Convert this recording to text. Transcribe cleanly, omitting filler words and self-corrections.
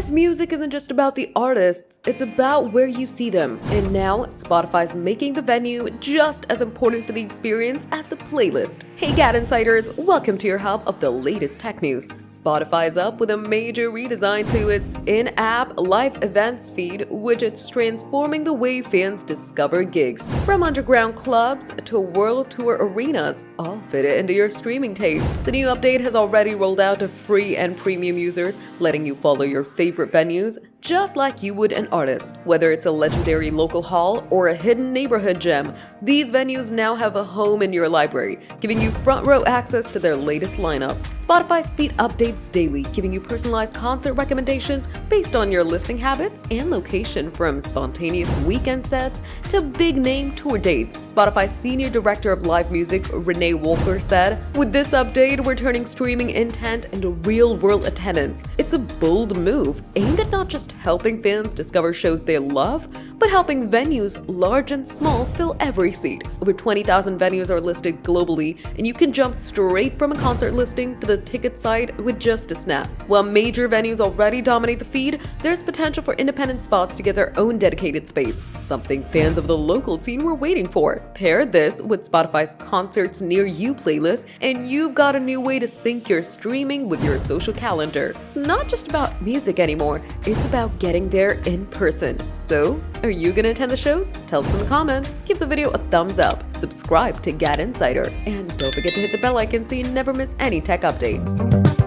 Live music isn't just about the artists, it's about where you see them. And now, Spotify's making the venue just as important to the experience as the playlist. Hey GadInsiders, welcome to your hub of the latest tech news. Spotify's up with a major redesign to its in-app live events feed, which it's transforming the way fans discover gigs. From underground clubs to world tour arenas, all fit it into your streaming taste. The new update has already rolled out to free and premium users, letting you follow your favorite venues just like you would an artist. Whether it's a legendary local hall or a hidden neighborhood gem, these venues now have a home in your library, giving you front row access to their latest lineups. Spotify's feed updates daily, giving you personalized concert recommendations based on your listening habits and location, from spontaneous weekend sets to big-name tour dates. Spotify's Senior Director of Live Music, Renee Walker, said, "With this update, we're turning streaming intent into real-world attendance. It's a bold move, aimed at not just helping fans discover shows they love, but helping venues large and small fill every seat." Over 20,000 venues are listed globally, and you can jump straight from a concert listing to the ticket site with just a snap. While major venues already dominate the feed, there's potential for independent spots to get their own dedicated space, something fans of the local scene were waiting for. Pair this with Spotify's Concerts Near You playlist, and you've got a new way to sync your streaming with your social calendar. It's not just about music anymore, it's about getting there in person. So, are you gonna attend the shows? Tell us in the comments, give the video a thumbs up, subscribe to GadInsider, and don't forget to hit the bell icon so you never miss any tech update.